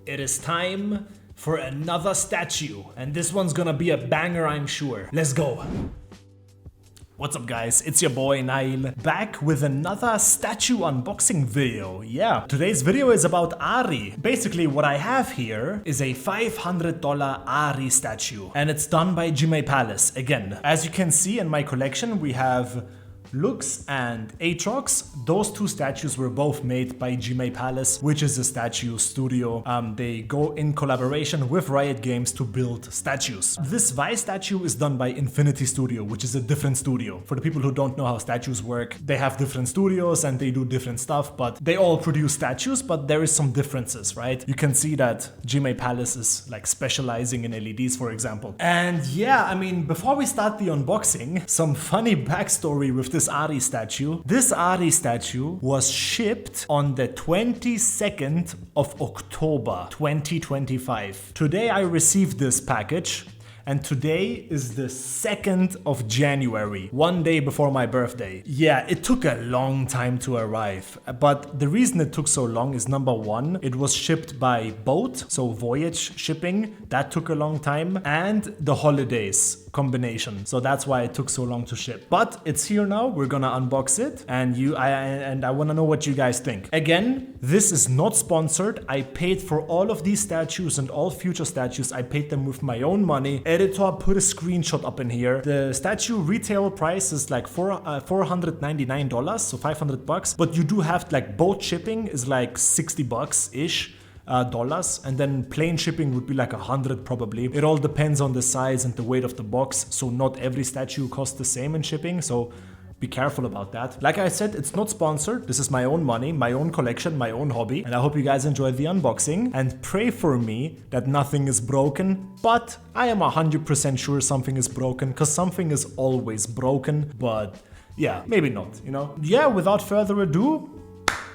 It is time for another statue, and this one's gonna be a banger, I'm sure. Let's go. What's up guys, it's your boy Nail, back with another statue unboxing video. Yeah, today's video is about Ahri. Basically what I have here is a $500 Ahri statue, and it's done by Jimmy Palace. Again, as you can see in my collection, we have Lux and Aatrox. Those two statues were both made by Jimmy Palace, which is a statue studio. They go in collaboration with Riot Games to build statues. This Vi statue is done by Infinity Studio, which is a different studio. For the people who don't know how statues work, they have different studios and they do different stuff, but they all produce statues, but there is some differences, right? You can see that Jimmy Palace is like specializing in LEDs, for example. And yeah, I mean, before we start the unboxing, some funny backstory with this Ahri statue. This Ahri statue was shipped on the 22nd of October 2025. Today I received this package, and today is the 2nd of January, one day before my birthday. Yeah, it took a long time to arrive, but the reason it took so long is number one, it was shipped by boat, so voyage shipping, that took a long time, and the holidays combination, so that's why it took so long to ship. But it's here now, we're gonna unbox it, and I want to know what you guys think. Again, this is not sponsored. I paid for all of these statues and all future statues. I paid them with my own money. Editor put a screenshot up in here. The statue retail price is like $499, so $500, but you do have like boat shipping is like $60 ish. Dollars, and then plane shipping would be like 100 probably. It all depends on the size and the weight of the box, so not every statue costs the same in shipping, so be careful about that. Like I said, it's not sponsored. This is my own money, my own collection, my own hobby, and I hope you guys enjoyed the unboxing, and pray for me that nothing is broken, but I am 100% sure something is broken, because something is always broken, but yeah, maybe not, you know? Yeah, without further ado,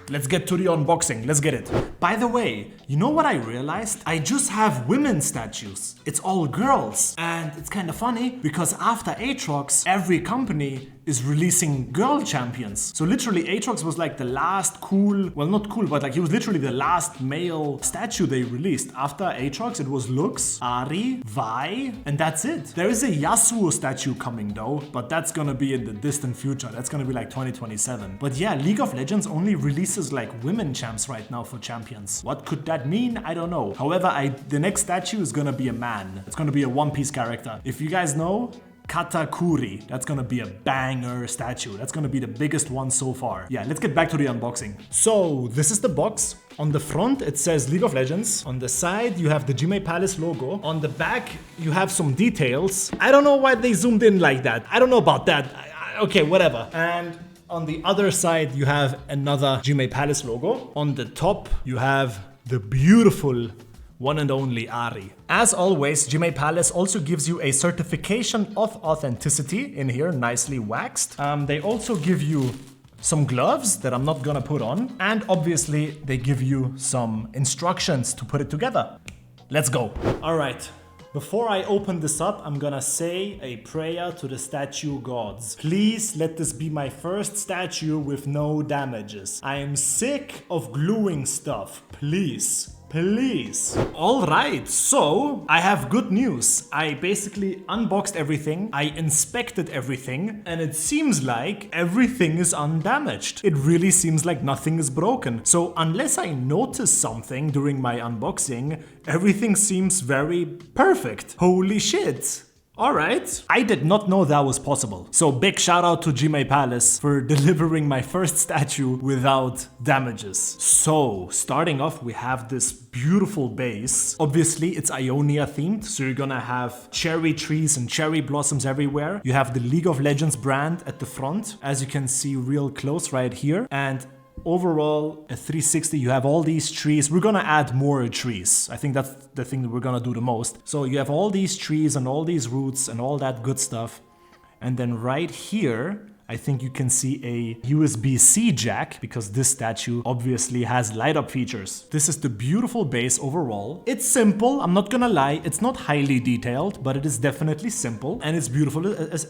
let's get to the unboxing. Let's get it. By the way, you know what I realized? I just have women statues. It's all girls. And it's kind of funny because after Aatrox, every company is releasing girl champions. So literally Aatrox was like the last cool, well not cool, but like he was literally the last male statue they released. After Aatrox, it was Lux, Ahri, Vi, and that's it. There is a Yasuo statue coming though, but that's gonna be in the distant future. That's gonna be like 2027. But yeah, League of Legends only releases like women champs right now for champions. What could that mean? I don't know. However, the next statue is gonna be a man. It's gonna be a One Piece character. If you guys know, Katakuri. That's gonna be a banger statue. That's gonna be the biggest one so far. Yeah, let's get back to the unboxing. So, this is the box. On the front, it says League of Legends. On the side, you have the Jimmy Palace logo. On the back, you have some details. I don't know why they zoomed in like that. I don't know about that. Okay, whatever. And on the other side, you have another Jimmy Palace logo. On the top, you have the beautiful one and only Ahri. As always, Jimmy Palace also gives you a certification of authenticity in here, nicely waxed. They also give you some gloves that I'm not gonna put on, and obviously they give you some instructions to put it together. Let's go. All right. Before I open this up, I'm gonna say a prayer to the statue gods. Please let this be my first statue with no damages. I am sick of gluing stuff. Please. Please. Alright, so I have good news. I basically unboxed everything, I inspected everything, and it seems like everything is undamaged. It really seems like nothing is broken. So unless I notice something during my unboxing, everything seems very perfect. Holy shit. Alright, I did not know that was possible. So big shout out to Jimmy Palace for delivering my first statue without damages. So starting off, we have this beautiful base. Obviously it's Ionia themed, so you're gonna have cherry trees and cherry blossoms everywhere. You have the League of Legends brand at the front, as you can see real close right here. And overall, at 360, you have all these trees. We're gonna add more trees. I think that's the thing that we're gonna do the most. So you have all these trees and all these roots and all that good stuff. And then right here, I think you can see a USB-C jack, because this statue obviously has light-up features. This is the beautiful base overall. It's simple, I'm not gonna lie, it's not highly detailed, but it is definitely simple, and it's beautiful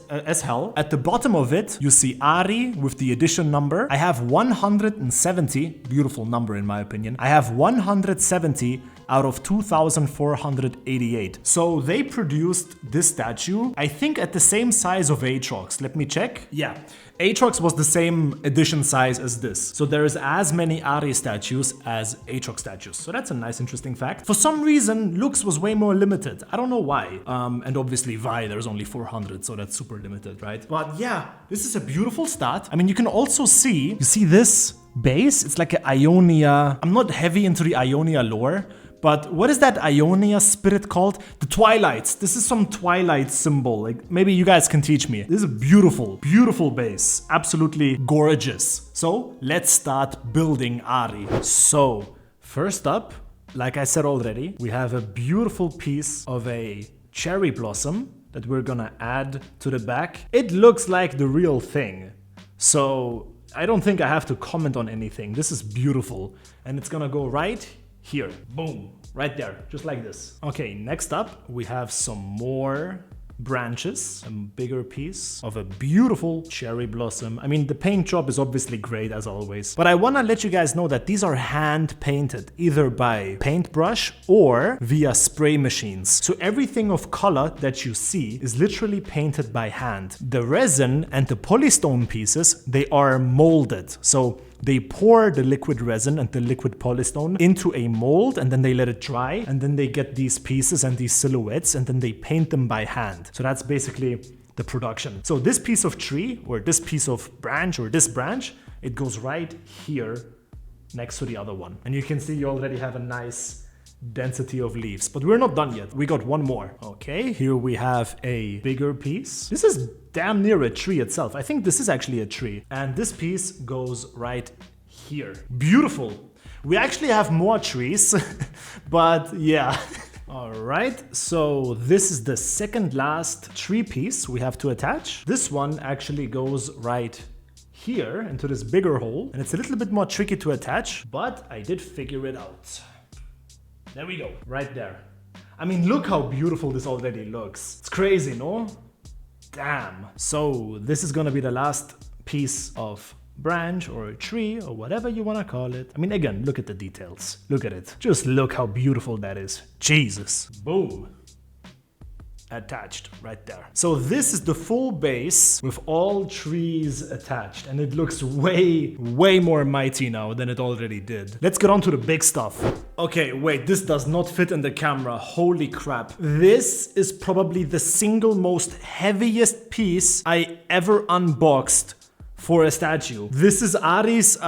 as hell. At the bottom of it, you see Ahri with the edition number. I have 170, beautiful number in my opinion. I have 170 out of 2,488. So they produced this statue, I think at the same size of Aatrox. Let me check. Yeah. Aatrox was the same edition size as this. So there is as many Ahri statues as Aatrox statues. So that's a nice interesting fact. For some reason, Lux was way more limited. I don't know why. And obviously Vi, there's only 400, so that's super limited, right? But yeah, this is a beautiful stat. I mean, you can also see, you see this base? It's like an Ionia. I'm not heavy into the Ionia lore, but what is that Ionia spirit called? The Twilights. This is some Twilight symbol. Like, maybe you guys can teach me. This is a beautiful, beautiful base. Absolutely gorgeous. So let's start building Ahri. So first up, like I said already, we have a beautiful piece of a cherry blossom that we're gonna add to the back. It looks like the real thing. So I don't think I have to comment on anything. This is beautiful. And it's gonna go right here. Boom. Right there. Just like this. Okay, next up, we have some more branches. A bigger piece of a beautiful cherry blossom. I mean, the paint job is obviously great as always. But I wanna let you guys know that these are hand painted, either by paintbrush or via spray machines. So everything of color that you see is literally painted by hand. The resin and the polystone pieces, they are molded. So they pour the liquid resin and the liquid polystone into a mold, and then they let it dry, and then they get these pieces and these silhouettes, and then they paint them by hand. So that's basically the production. So this piece of tree, or this piece of branch, or this branch, it goes right here next to the other one. And you can see you already have a nice density of leaves, but we're not done yet. We got one more. Okay, here we have a bigger piece. This is damn near a tree itself. I think this is actually a tree. And this piece goes right here. Beautiful. We actually have more trees, but yeah. All right, so this is the second last tree piece we have to attach. This one actually goes right here into this bigger hole, and it's a little bit more tricky to attach, but I did figure it out. There we go, right there. I mean, look how beautiful this already looks. It's crazy, no? Damn. So this is gonna be the last piece of branch or a tree or whatever you wanna call it. I mean, again, look at the details. Look at it. Just look how beautiful that is. Jesus. Boom. Attached right there. So this is the full base with all trees attached, and it looks way more mighty now than it already did. Let's get on to the big stuff. Okay, wait, this does not fit in the camera. Holy crap. This is probably the single most heaviest piece I ever unboxed for a statue. This is Ahri's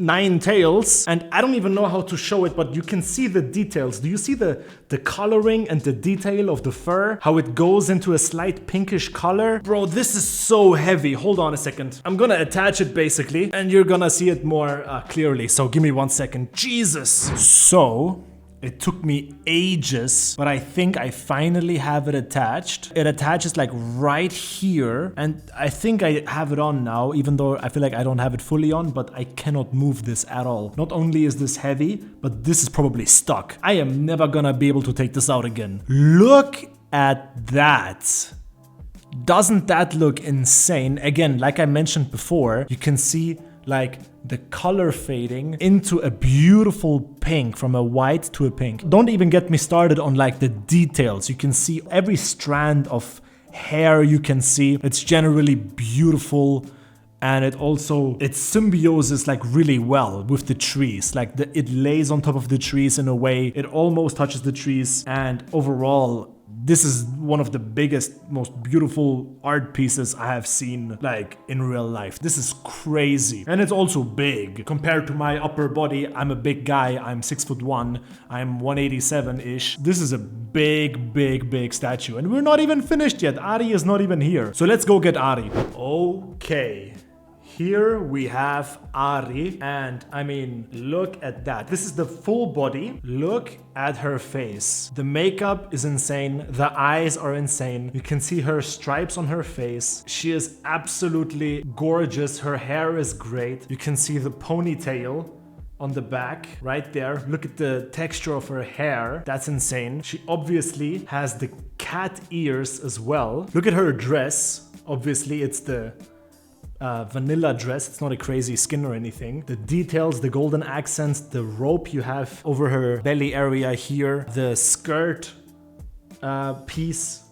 9 tails, and I don't even know how to show it, but you can see the details. Do you see the coloring and the detail of the fur? How it goes into a slight pinkish color? Bro, this is so heavy. Hold on a second. I'm gonna attach it basically, and you're gonna see it more clearly. So give me 1 second. Jesus. So it took me ages, but I think I finally have it attached. It attaches like right here, and I think I have it on now, even though I feel like I don't have it fully on, but I cannot move this at all. Not only is this heavy, but this is probably stuck. I am never gonna be able to take this out again. Look at that. Doesn't that look insane? Again, like I mentioned before, you can see like the color fading into a beautiful pink, from a white to a pink. Don't even get me started on like the details. You can see every strand of hair you can see. It's generally beautiful, and it symbioses like really well with the trees. Like it lays on top of the trees in a way. It almost touches the trees, and overall this is one of the biggest, most beautiful art pieces I have seen like in real life. This is crazy. And it's also big. Compared to my upper body, I'm a big guy. I'm 6'1". I'm 187-ish. This is a big statue. And we're not even finished yet. Ahri is not even here. So let's go get Ahri. Okay. Here we have Ahri, and I mean, look at that. This is the full body. Look at her face. The makeup is insane. The eyes are insane. You can see her stripes on her face. She is absolutely gorgeous. Her hair is great. You can see the ponytail on the back right there. Look at the texture of her hair. That's insane. She obviously has the cat ears as well. Look at her dress. Obviously, it's the vanilla dress. It's not a crazy skin or anything. The details, the golden accents, the rope you have over her belly area here, the skirt piece.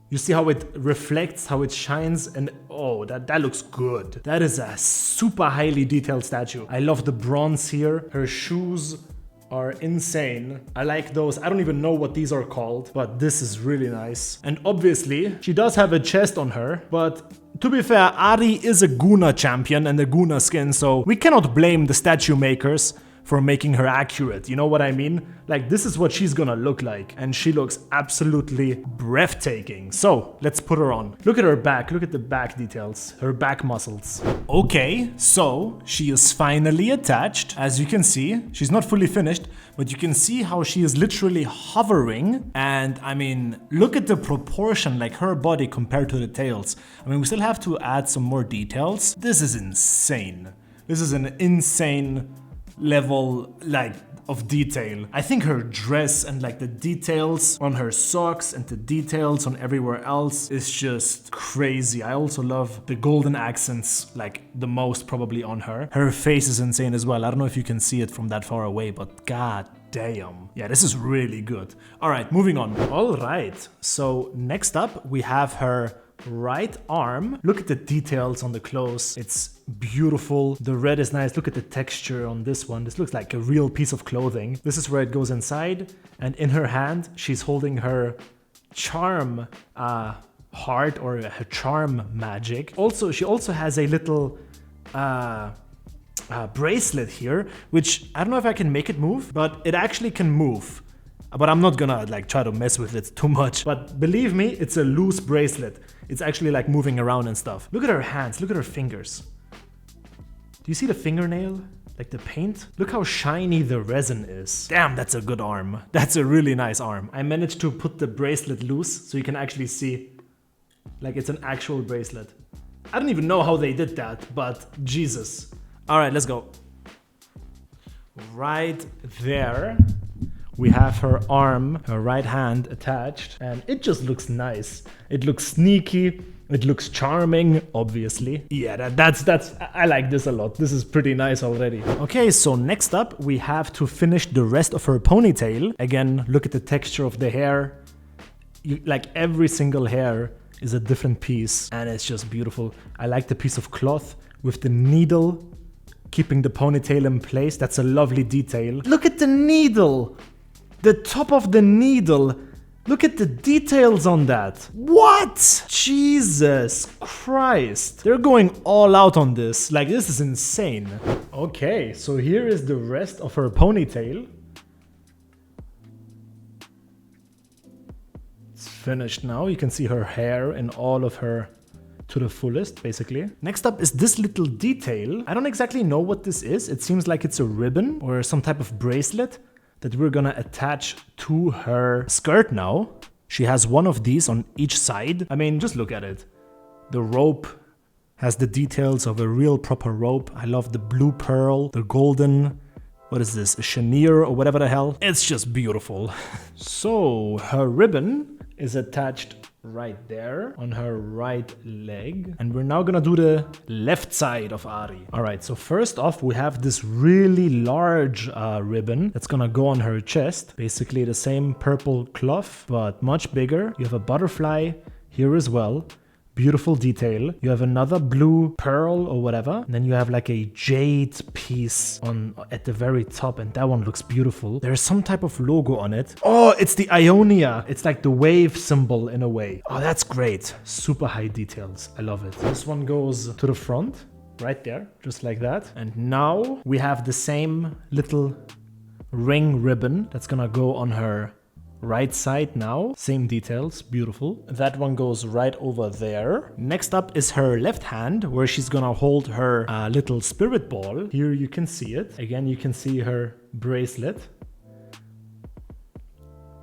You see how it reflects, how it shines, and oh, that looks good. That is a super highly detailed statue. I love the bronze here. Her shoes are insane. I like those. I don't even know what these are called, but this is really nice. And obviously, she does have a chest on her, but to be fair, Ahri is a Guna champion and a Guna skin, so we cannot blame the statue makers for making her accurate, you know what I mean? Like, this is what she's gonna look like, and she looks absolutely breathtaking. So, let's put her on. Look at her back, look at the back details, her back muscles. Okay, so she is finally attached. As you can see, she's not fully finished, but you can see how she is literally hovering. And I mean, look at the proportion, like her body compared to the tails. I mean, we still have to add some more details. This is insane. This is an insane level like of detail. I think her dress and like the details on her socks and the details on everywhere else is just crazy. I also love the golden accents like the most probably on her. Her face is insane as well. I don't know if you can see it from that far away, but god damn. Yeah, this is really good. All right, moving on. All right, so next up we have her right arm. Look at the details on the clothes. It's beautiful. The red is nice. Look at the texture on this one. This looks like a real piece of clothing. This is where it goes inside, and in her hand she's holding her charm heart, or her charm magic. Also, she also has a little bracelet here, which I don't know if I can make it move, but it actually can move. But I'm not gonna like try to mess with it too much. But believe me, it's a loose bracelet. It's actually like moving around and stuff. Look at her hands, look at her fingers. Do you see the fingernail? Like the paint? Look how shiny the resin is. Damn, that's a good arm. That's a really nice arm. I managed to put the bracelet loose so you can actually see like it's an actual bracelet. I don't even know how they did that, but Jesus. All right, let's go. Right there. We have her arm, her right hand attached, and it just looks nice. It looks sneaky, it looks charming, obviously. Yeah, that's I like this a lot. This is pretty nice already. Okay, so next up, we have to finish the rest of her ponytail. Again, look at the texture of the hair. Like every single hair is a different piece, and it's just beautiful. I like the piece of cloth with the needle keeping the ponytail in place. That's a lovely detail. Look at the needle! The top of the needle. Look at the details on that. What? Jesus Christ. They're going all out on this. Like, this is insane. Okay, so here is the rest of her ponytail. It's finished now. You can see her hair and all of her to the fullest, basically. Next up is this little detail. I don't exactly know what this is. It seems like it's a ribbon or some type of bracelet that we're gonna attach to her skirt now. She has one of these on each side. I mean, just look at it. The rope has the details of a real proper rope. I love the blue pearl, the golden, what is this, a chenier or whatever the hell. It's just beautiful. So her ribbon is attached right there on her right leg, and we're now gonna do the left side of Ahri. All right, so first off we have this really large ribbon that's gonna go on her chest. Basically the same purple cloth but much bigger. You have a butterfly here as well. Beautiful detail. You have another blue pearl or whatever, and then you have like a jade piece on at the very top, and that one looks beautiful. There's some type of logo on it. Oh, it's the Ionia. It's like the wave symbol in a way. Oh, that's great. Super high details. I love it. This one goes to the front, right there, just like that. And now we have the same little ring ribbon that's gonna go on her right side now. Same details, beautiful. That one goes right over there. Next up is her left hand, where she's gonna hold her little spirit ball. Here you can see it. Again, you can see her bracelet.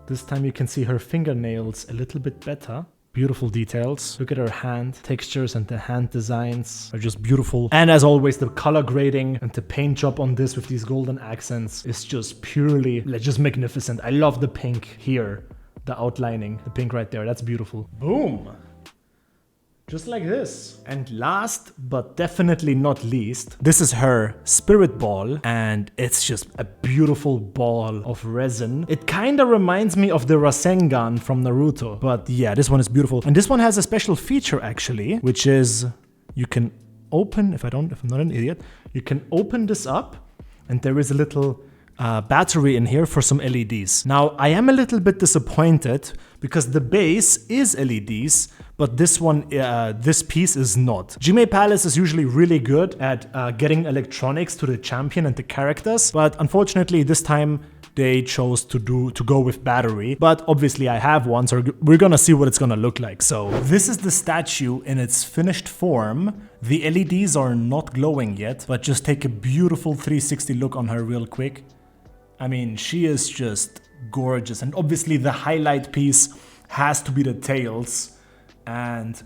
This time you can see her fingernails a little bit better. Beautiful details. Look at her hand textures, and the hand designs are just beautiful. And as always, the color grading and the paint job on this with these golden accents is just purely, like, just magnificent. I love the pink here, the outlining, the pink right there. That's beautiful. Boom. Just like this. And last, but definitely not least, this is her spirit ball, and it's just a beautiful ball of resin. It kind of reminds me of the Rasengan from Naruto, but yeah, this one is beautiful. And this one has a special feature actually, which is you can open, if I'm not an idiot, you can open this up, and there is a little battery in here for some LEDs. Now, I am a little bit disappointed because the base is LEDs, but this one, this piece is not. Jime Palace is usually really good at getting electronics to the champion and the characters, but unfortunately this time they chose to go with battery. But obviously I have one, so we're gonna see what it's gonna look like. So this is the statue in its finished form. The LEDs are not glowing yet, but just take a beautiful 360 look on her real quick. I mean, she is just gorgeous. And obviously the highlight piece has to be the tails. And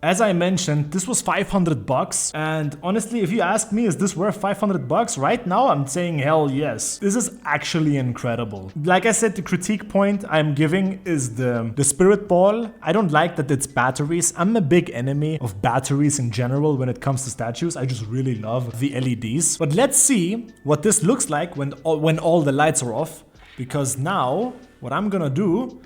as I mentioned, this was $500. And honestly, if you ask me, is this worth $500? Right now, I'm saying hell yes. This is actually incredible. Like I said, the critique point I'm giving is the spirit ball. I don't like that it's batteries. I'm a big enemy of batteries in general when it comes to statues. I just really love the LEDs. But let's see what this looks like when all the lights are off. Because now, what I'm gonna do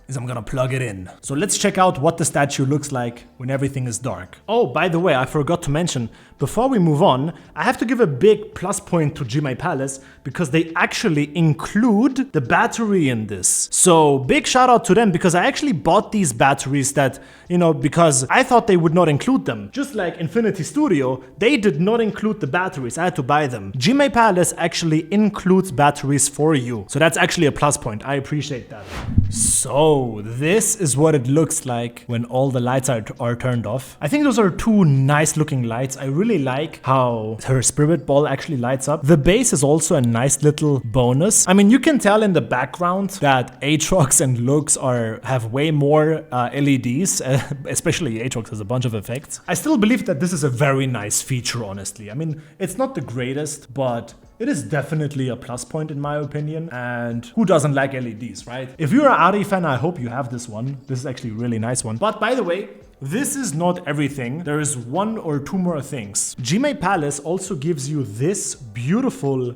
is I'm gonna plug it in. So let's check out what the statue looks like when everything is dark. Oh, by the way, I forgot to mention, before we move on, I have to give a big plus point to Jime Palace because they actually include the battery in this. So big shout out to them because I actually bought these batteries that, you know, because I thought they would not include them. Just like Infinity Studio, they did not include the batteries. I had to buy them. Jime Palace actually includes batteries for you. So that's actually a plus point. I appreciate that. So this is what it looks like when all the lights are turned off. I think those are two nice looking lights. I really like how her spirit ball actually lights up. The base is also a nice little bonus. I mean, you can tell in the background that Aatrox and Lux have way more LEDs, especially Aatrox has a bunch of effects. I still believe that this is a very nice feature, honestly. I mean, it's not the greatest, but it is definitely a plus point in my opinion. And who doesn't like LEDs, right? If you're an Ahri fan, I hope you have this one. This is actually a really nice one. But by the way, this is not everything. There is one or two more things. Jime Palace also gives you this beautiful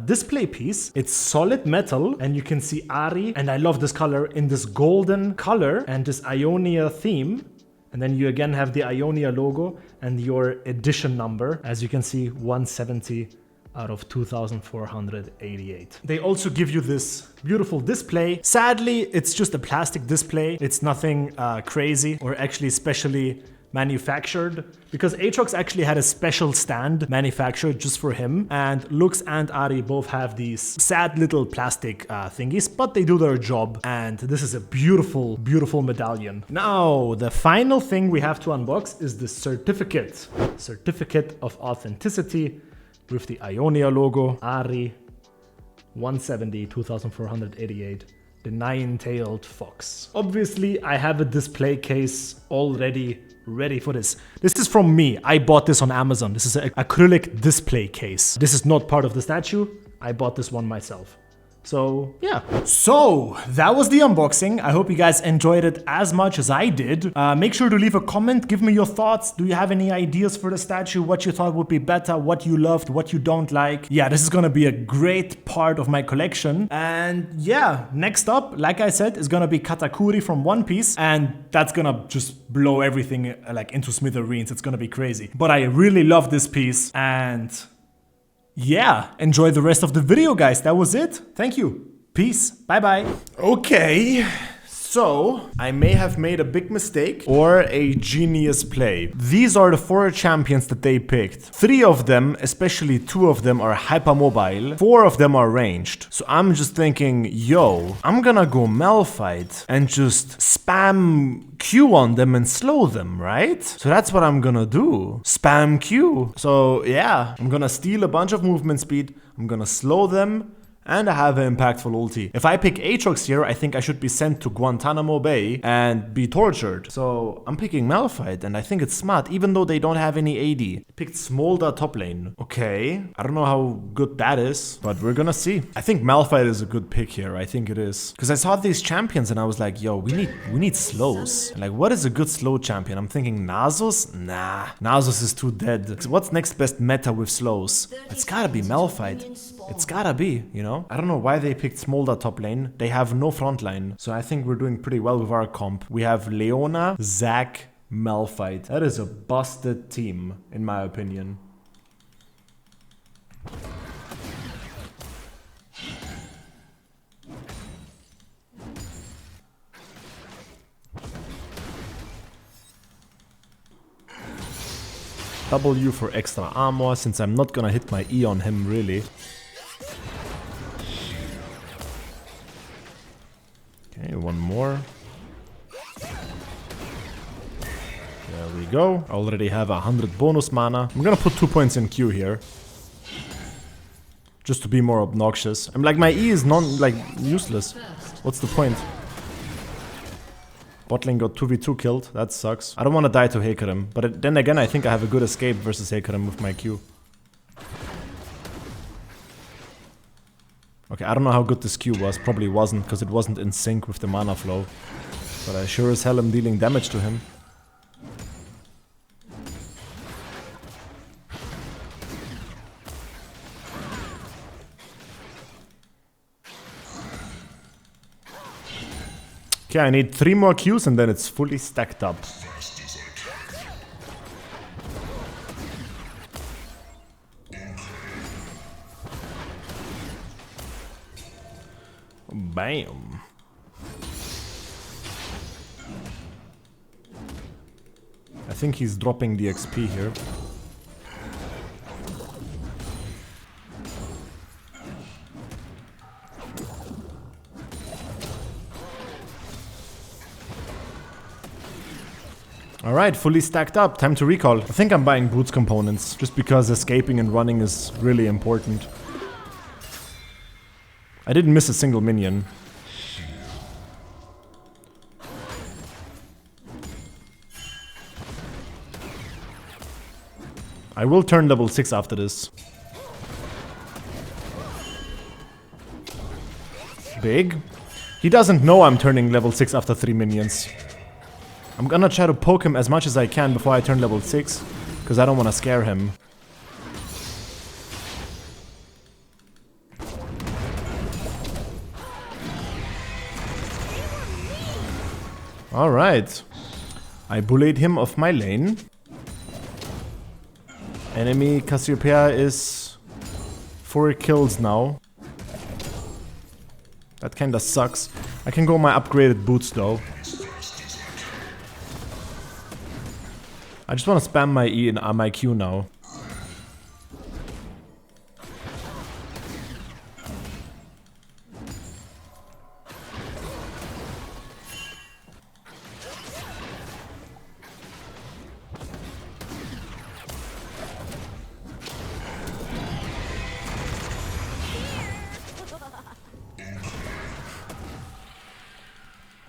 display piece. It's solid metal and you can see Ahri, and I love this color, in this golden color and this Ionia theme. And then you again have the Ionia logo and your edition number. As you can see, 170 out of 2,488. They also give you this beautiful display. Sadly, it's just a plastic display. It's nothing crazy or actually specially manufactured, because Aatrox actually had a special stand manufactured just for him, and Lux and Ahri both have these sad little plastic thingies, but they do their job, and this is a beautiful, beautiful medallion. Now, the final thing we have to unbox is the certificate. Certificate of authenticity with the Ionia logo, Ahri, 170, 2,488. The nine-tailed fox. Obviously, I have a display case already ready for this. This is from me. I bought this on Amazon. This is an acrylic display case. This is not part of the statue. I bought this one myself. So, yeah. So, that was the unboxing. I hope you guys enjoyed it as much as I did. Make sure to leave a comment. Give me your thoughts. Do you have any ideas for the statue? What you thought would be better? What you loved? What you don't like? Yeah, this is gonna be a great part of my collection. And yeah, next up, like I said, is gonna be Katakuri from One Piece. And that's gonna just blow everything like into smithereens. It's gonna be crazy. But I really love this piece, and yeah, enjoy the rest of the video, guys. That was it. Thank you. Peace. Bye-bye. Okay, so I may have made a big mistake or a genius play. These are the 4 champions that they picked. 3 of them, especially 2 of them, are hypermobile. 4 of them are ranged. So I'm just thinking, yo, I'm gonna go Malphite and just spam Q on them and slow them, right? So that's what I'm gonna do. Spam Q. So yeah, I'm gonna steal a bunch of movement speed. I'm gonna slow them. And I have an impactful ulti. If I pick Aatrox here, I think I should be sent to Guantanamo Bay and be tortured. So I'm picking Malphite, and I think it's smart, even though they don't have any AD. Picked Smolder top lane. Okay, I don't know how good that is, but we're gonna see. I think Malphite is a good pick here. I think it is. Because I saw these champions and I was like, yo, we need slows. Like, what is a good slow champion? I'm thinking Nasus? Nah, Nasus is too dead. So what's next best meta with slows? It's gotta be Malphite. It's gotta be, you know? I don't know why they picked Smolder top lane. They have no front line. So I think we're doing pretty well with our comp. We have Leona, Zac, Malphite. That is a busted team, in my opinion. W for extra armor, since I'm not gonna hit my E on him, really. Okay, one more. There we go. I already have 100 bonus mana. I'm gonna put 2 points in Q here. Just to be more obnoxious. I'm like, my E is useless. What's the point? Botlane got 2v2 killed. That sucks. I don't want to die to Hecarim. But then again, I think I have a good escape versus Hecarim with my Q. Okay, I don't know how good this Q was. Probably wasn't, because it wasn't in sync with the mana flow. But I sure as hell am dealing damage to him. Okay, I need 3 more Qs and then it's fully stacked up. Bam. I think he's dropping the XP here. Alright, fully stacked up. Time to recall. I think I'm buying boots components, just because escaping and running is really important. I didn't miss a single minion. I will turn level 6 after this. Big. He doesn't know I'm turning level 6 after 3 minions. I'm gonna try to poke him as much as I can before I turn level 6, because I don't want to scare him. Alright. I bullied him off my lane. Enemy Cassiopeia is 4 kills now. That kinda sucks. I can go my upgraded boots though. I just want to spam my E and my Q now.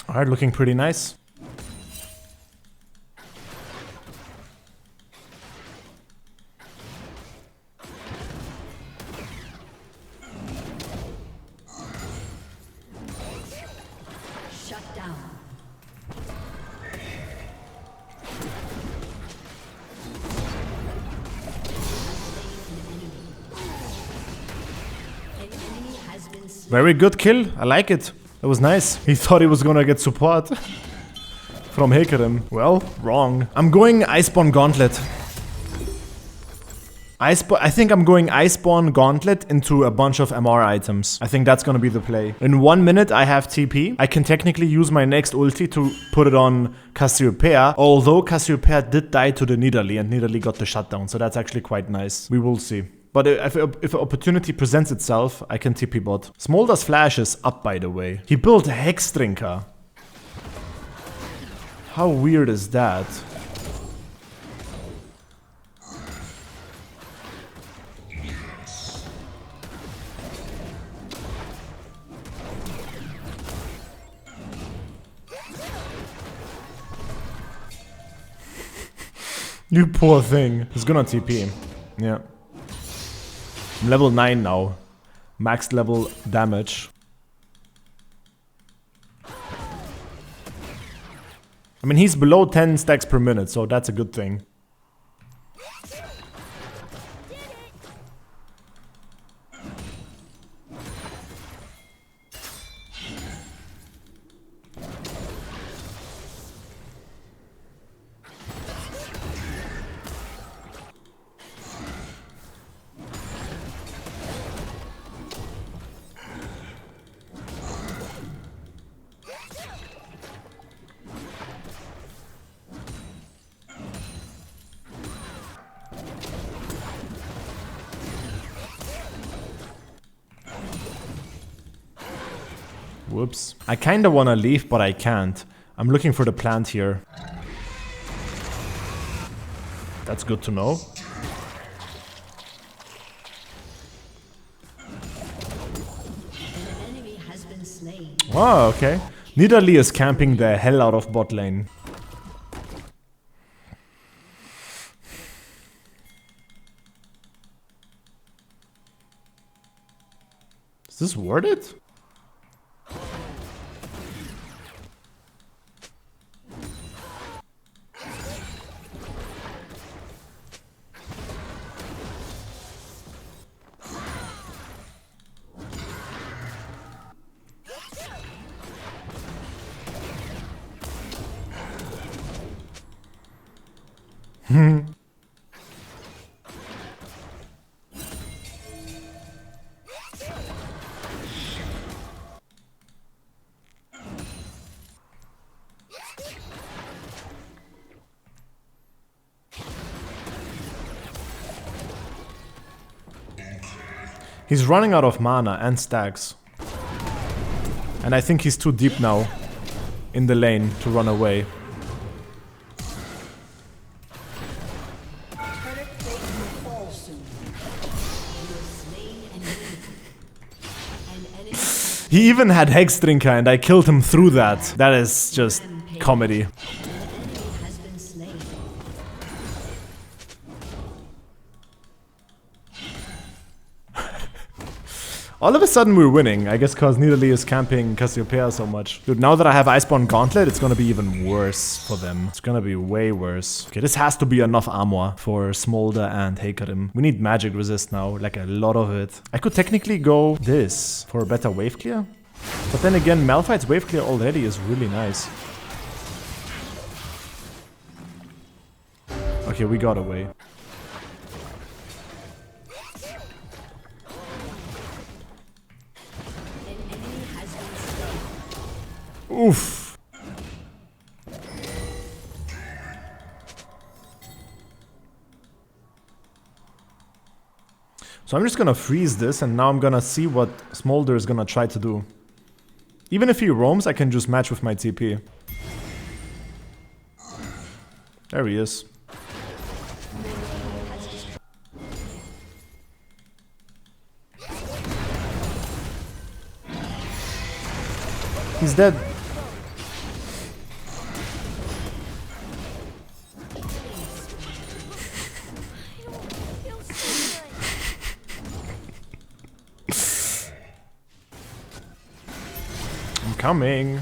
Alright, looking pretty nice. Very good kill. I like it. It was nice. He thought he was gonna get support from Hecarim. Well, wrong. I'm going Iceborne Gauntlet. I think I'm going Iceborne Gauntlet into a bunch of MR items. I think that's gonna be the play. In 1 minute, I have TP. I can technically use my next ulti to put it on Cassiopeia. Although Cassiopeia did die to the Nidalee and Nidalee got the shutdown. So that's actually quite nice. We will see. But if an opportunity presents itself, I can TP bot. Smolder's flash is up, by the way. He built a Hex Drinker. How weird is that? You poor thing. He's gonna TP. Yeah. I'm level 9 now. Max level damage. I mean, he's below 10 stacks per minute, so that's a good thing. Whoops. I kinda wanna leave, but I can't. I'm looking for the plant here. That's good to know. Oh, okay. Nidalee is camping the hell out of bot lane. Is this worth it? He's running out of mana and stacks. And I think he's too deep now in the lane to run away. He even had Hexdrinker and I killed him through that. That is just comedy. All of a sudden we're winning, I guess because Nidalee is camping Cassiopeia so much. Dude, now that I have Iceborne Gauntlet, it's gonna be even worse for them. It's gonna be way worse. Okay, this has to be enough armor for Smolder and Hecarim. We need magic resist now, like a lot of it. I could technically go this for a better wave clear. But then again, Malphite's wave clear already is really nice. Okay, we got away. Oof. So I'm just gonna freeze this and now I'm gonna see what Smolder is gonna try to do. Even if he roams, I can just match with my TP. There he is. He's dead. I'm coming.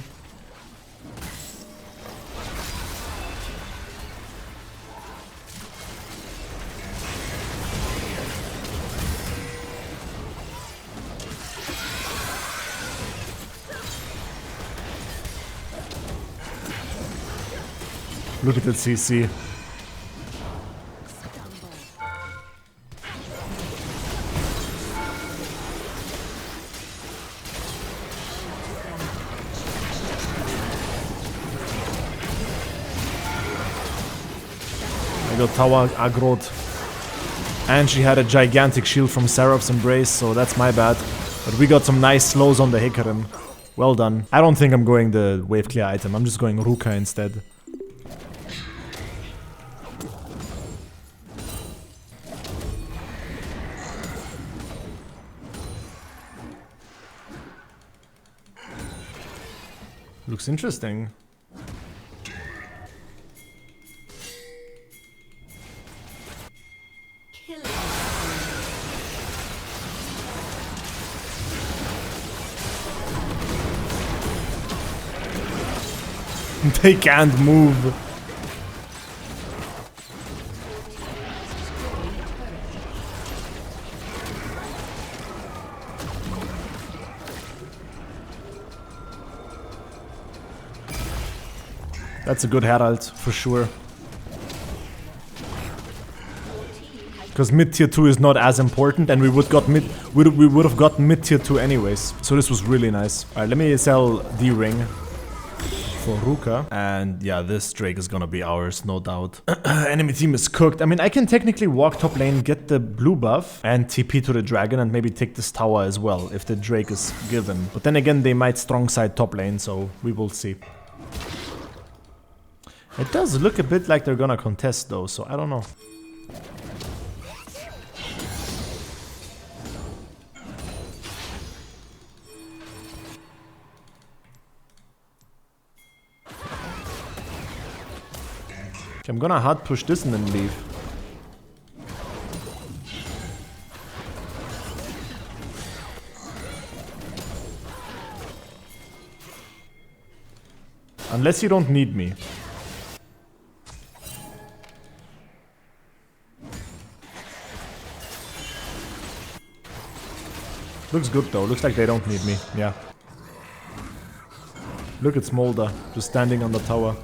Look at the CC. I got tower aggroed. And she had a gigantic shield from Seraph's Embrace, so that's my bad. But we got some nice slows on the Hecarim. Well done. I don't think I'm going the wave clear item, I'm just going Ruka instead. Looks interesting. They can't move. That's a good Herald, for sure. Because mid tier 2 is not as important, and we would have got mid tier 2 anyways. So this was really nice. Alright, let me sell D-Ring for Ruka. And yeah, this Drake is gonna be ours, no doubt. Enemy team is cooked. I mean, I can technically walk top lane, get the blue buff, and TP to the dragon, and maybe take this tower as well, if the Drake is given. But then again, they might strong side top lane, so we will see. It does look a bit like they're gonna contest though, so I don't know. I'm gonna hard push this and then leave. Unless you don't need me. Looks good though, looks like they don't need me, yeah. Look at Smolder, just standing on the tower.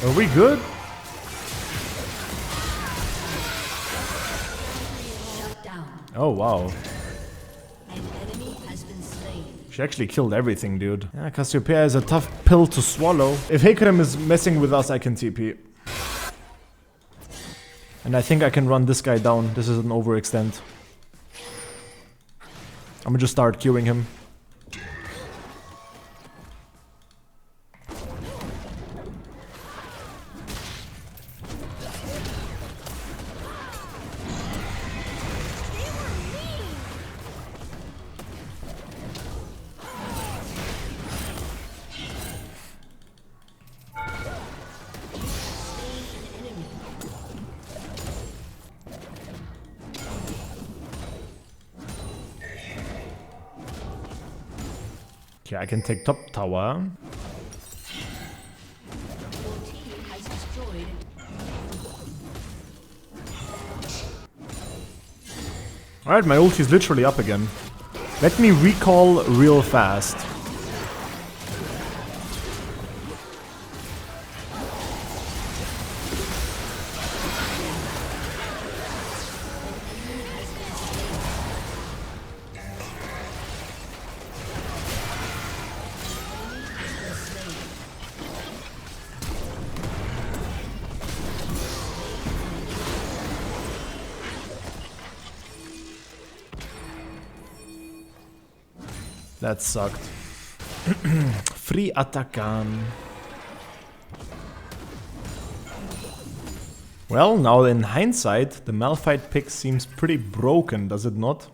Are we good? Oh wow. An enemy has been slain. She actually killed everything, dude. Yeah, Cassiopeia is a tough pill to swallow. If Hecarim is messing with us, I can TP. And I think I can run this guy down. This is an overextend. I'm gonna just start queuing him. Okay, I can take top tower. Alright, my ulti is literally up again. Let me recall real fast. That sucked. Free Atakan. Well, now in hindsight, the Malphite pick seems pretty broken, does it not?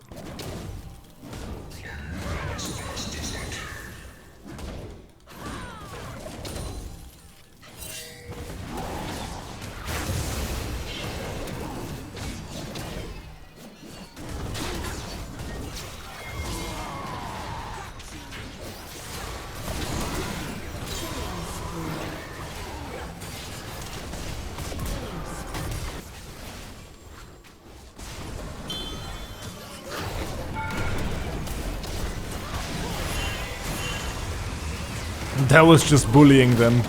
That was just bullying them,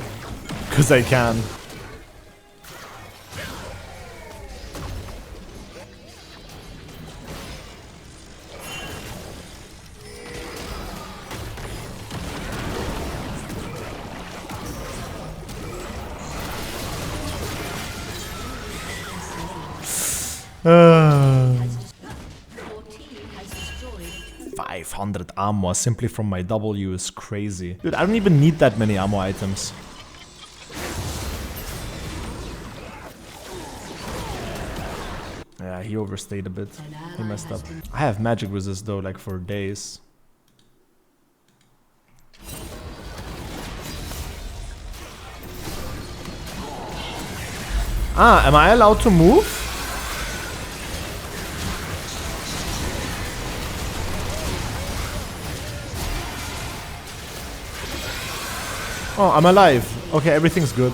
because I can. Uh. 500 armor simply from my W is crazy. Dude, I don't even need that many armor items. Yeah, he overstayed a bit. He messed up. I have magic resist though, like for days. Ah, am I allowed to move? Oh, I'm alive. Okay, everything's good.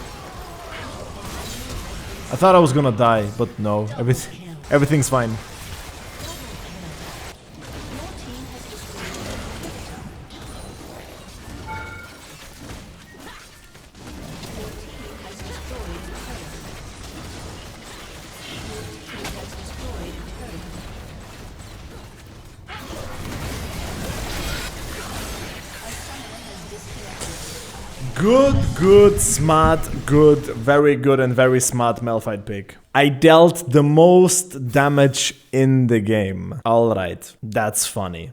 I thought I was gonna die, but no. Everything's fine. Good, smart, good, very good and very smart Malphite pick. I dealt the most damage in the game. Alright, that's funny.